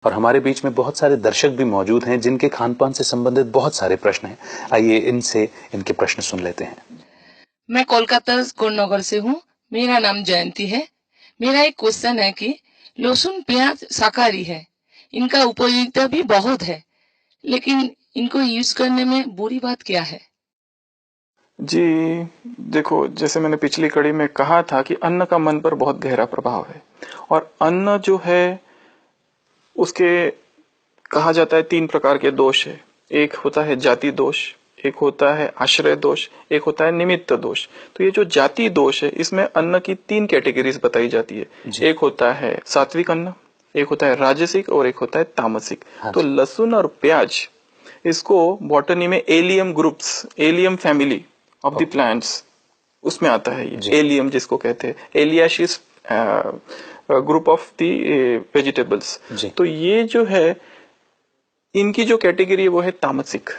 और हमारे बीच में बहुत सारे दर्शक भी मौजूद हैं जिनके खान पान से संबंधित बहुत सारे प्रश्न हैं। आइए इनसे इनके प्रश्न सुन लेते हैं। मैं कोलकाता कोन्नगर से हूँ। मेरा नाम जयंती है। मेरा एक क्वेश्चन है कि लहसुन प्याज शाकाहारी है, इनका उपयोगिता भी बहुत है, लेकिन इनको यूज करने में बुरी बात क्या है? जी देखो, जैसे मैंने पिछली कड़ी में कहा था कि अन्न का मन पर बहुत गहरा प्रभाव है। और अन्न जो है उसके कहा जाता है 3 प्रकार के दोष है। एक होता है जाति दोष, एक होता है आश्रय दोष, एक होता है निमित्त दोष। तो ये जो जाति दोष है इसमें अन्न की 3 कैटेगरीज बताई जाती है। एक होता है सात्विक अन्न, एक होता है राजसिक और एक होता है तामसिक। तो लहसुन और प्याज इसको बॉटनी में allium groups, allium family of the plants उसमें आता है। ये एलियम जिसको कहते हैं, एलियाशिस ग्रुप ऑफ द वेजिटेबल्स। तो ये जो है इनकी जो कैटेगरी है वो है तामसिक।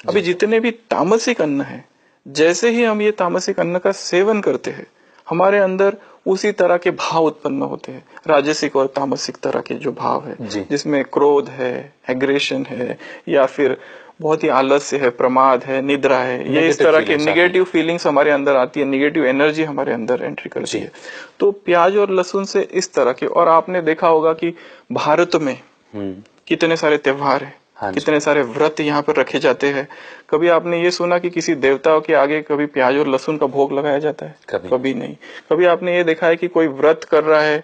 अभी जितने भी तामसिक अन्न है, जैसे ही हम ये तामसिक अन्न का सेवन करते हैं हमारे अंदर उसी तरह के भाव उत्पन्न होते हैं। राजसिक और तामसिक तरह के जो भाव है जिसमें क्रोध है, एग्रेशन है, या फिर बहुत ही आलस्य है, प्रमाद है, निद्रा है, ये इस तरह के निगेटिव फीलिंग्स हमारे अंदर आती है, निगेटिव एनर्जी हमारे अंदर एंट्री करती है। तो प्याज और लहसुन से इस तरह के, और आपने देखा होगा कि भारत में कितने सारे त्योहार है, कितने सारे व्रत यहाँ पर रखे जाते हैं। कभी आपने ये सुना कि किसी देवता के आगे कभी प्याज और लहसुन का भोग लगाया जाता है? कभी नहीं। कभी आपने ये देखा है कि कोई व्रत कर रहा है,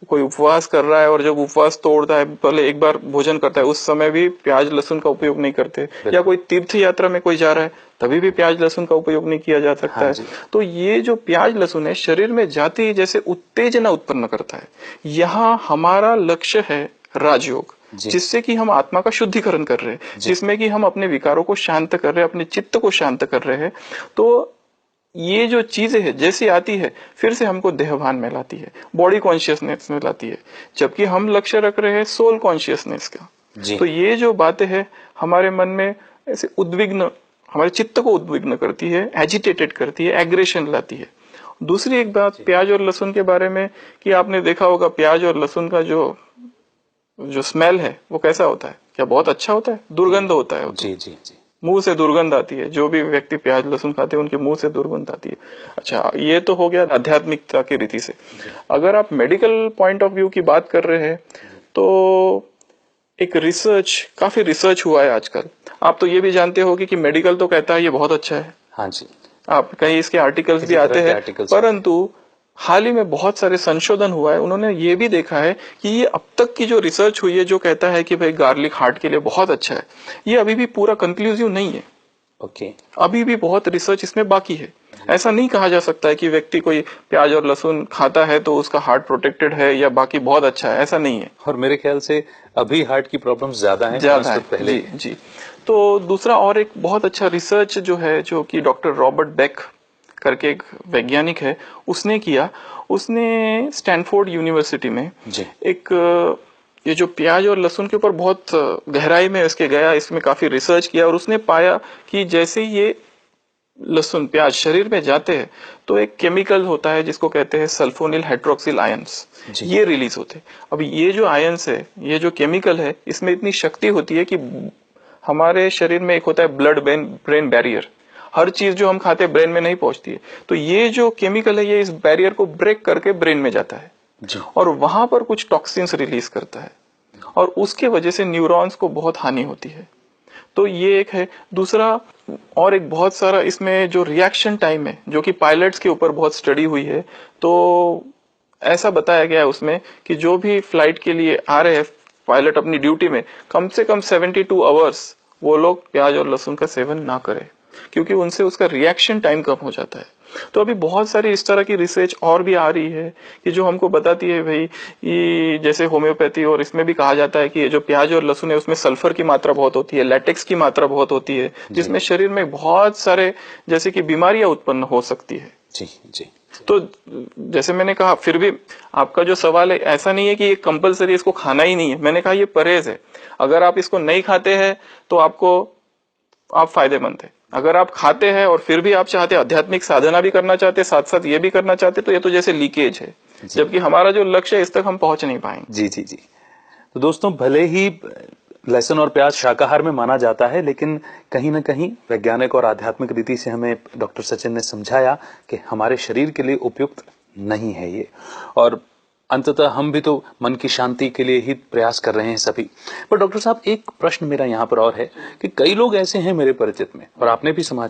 कोई उपवास कर रहा है और जब उपवास तोड़ता है पहले एक बार भोजन करता है, उस समय भी प्याज लहसुन का उपयोग नहीं करते? या कोई तीर्थ यात्रा में कोई जा रहा है तभी भी प्याज लहसुन का उपयोग नहीं किया जा सकता है? तो ये जो प्याज लहसुन है शरीर में जाते ही जैसे उत्तेजना उत्पन्न करता है। यहाँ हमारा लक्ष्य है राजयोग, जिससे कि हम आत्मा का शुद्धिकरण कर रहे हैं, जिसमें कि हम अपने विकारों को शांत कर रहे हैं, अपने चित्त को शांत कर रहे हैं। तो ये जो चीजें है जैसी आती है फिर से हमको देहभान में लाती है, बॉडी कॉन्शियसनेस में लाती है, जबकि हम लक्ष्य रख रहे हैं सोल कॉन्शियसनेस का। तो ये जो बातें है हमारे मन में ऐसे उद्विग्न, हमारे चित्त को उद्विग्न करती है, एजिटेटेड करती है, एग्रेशन लाती है। दूसरी एक बात प्याज और लहसुन के बारे में कि आपने देखा होगा प्याज और लहसुन का जो स्मेल है वो कैसा होता है? क्या बहुत अच्छा होता है? दुर्गंध होता है। जी जी जी, मुंह से दुर्गंध आती है। जो भी व्यक्ति प्याज लहसुन खाते हैं उनके मुंह से दुर्गंध आती है। अच्छा, ये तो हो गया आध्यात्मिकता की रीति से। अगर आप मेडिकल पॉइंट ऑफ व्यू की बात कर रहे हैं तो एक रिसर्च, काफी रिसर्च हुआ है आजकल। आप तो ये भी जानते होंगे कि मेडिकल तो कहता है ये बहुत अच्छा है। हाँ जी, आप कहीं इसके आर्टिकल्स भी आते हैं, परंतु हाल ही में बहुत सारे संशोधन हुआ है। उन्होंने ये भी देखा है कि ये अब तक की जो रिसर्च हुई है जो कहता है कि भाई गार्लिक हार्ट के लिए बहुत अच्छा है, ये अभी भी पूरा कंक्लूसिव नहीं है। अभी भी बहुत रिसर्च इसमें बाकी है। ऐसा नहीं कहा जा सकता है कि व्यक्ति कोई प्याज और लहसुन खाता है तो उसका हार्ट प्रोटेक्टेड है या बाकी बहुत अच्छा है, ऐसा नहीं है। और मेरे ख्याल से अभी हार्ट की प्रॉब्लम्स ज्यादा है पहले। जी। तो दूसरा और एक बहुत अच्छा रिसर्च जो है, जो कि डॉक्टर रॉबर्ट बेक करके एक वैज्ञानिक है, उसने किया। उसने स्टैनफोर्ड यूनिवर्सिटी में एक ये जो प्याज और लहसुन के ऊपर बहुत गहराई में इसके गया, इसमें काफी रिसर्च किया और उसने पाया कि जैसे ये लहसुन प्याज शरीर में जाते हैं तो एक केमिकल होता है जिसको कहते हैं सल्फोनिल हाइड्रोक्सिल आयंस, ये रिलीज होते हैं। अब ये जो आयंस है, ये जो केमिकल है, इसमें इतनी शक्ति होती है कि हमारे शरीर में एक होता है ब्लड ब्रेन बैरियर, हर चीज जो हम खाते हैं ब्रेन में नहीं पहुंचती है। तो ये जो केमिकल है ये इस बैरियर को ब्रेक करके ब्रेन में जाता है और वहां पर कुछ टॉक्सिन्स रिलीज करता है और उसके वजह से न्यूरॉन्स को बहुत हानि होती है। तो ये एक है। दूसरा और एक बहुत सारा इसमें जो रिएक्शन टाइम है, जो कि पायलट्स के ऊपर बहुत स्टडी हुई है, तो ऐसा बताया गया है उसमें कि जो भी फ्लाइट के लिए आ रहे हैं पायलट अपनी ड्यूटी में, कम से कम 72 आवर्स वो लोग प्याज और लहसुन का सेवन ना करें, क्योंकि उनसे उसका रिएक्शन टाइम कम हो जाता है। तो अभी बहुत सारी इस तरह की रिसर्च और भी आ रही है कि जो हमको बताती है भाई, ये जैसे होम्योपैथी और इसमें भी कहा जाता है कि ये जो प्याज और लहसुन है उसमें सल्फर की मात्रा बहुत होती है, लैटेक्स की मात्रा बहुत होती है, जिसमें शरीर में बहुत सारे जैसे कि बीमारियां उत्पन्न हो सकती है। जी। तो जैसे मैंने कहा, फिर भी आपका जो सवाल है, ऐसा नहीं है कि ये कंपलसरी इसको खाना ही नहीं है। मैंने कहा ये परहेज है। अगर आप इसको नहीं खाते हैं तो आप फायदेमंद है। अगर आप खाते हैं और फिर भी आप चाहते हैं आध्यात्मिक साधना भी करना चाहते, साथ साथ ये भी करना चाहते, तो ये तो जैसे लीकेज है, जबकि हमारा जो लक्ष्य है इस तक हम पहुंच नहीं पाएंगे। जी। तो दोस्तों, भले ही लहसुन और प्याज शाकाहार में माना जाता है, लेकिन कहीं ना कहीं वैज्ञानिक और आध्यात्मिक रीति से हमें डॉक्टर सचिन ने समझाया कि हमारे शरीर के लिए उपयुक्त नहीं है ये। और अंततः हम भी तो मन की शांति के लिए ही प्रयास कर रहे हैं सभी। पर डॉक्टर साहब, एक प्रश्न मेरा यहाँ पर और है कि कई लोग ऐसे हैं मेरे परिचित में, और आपने भी समाज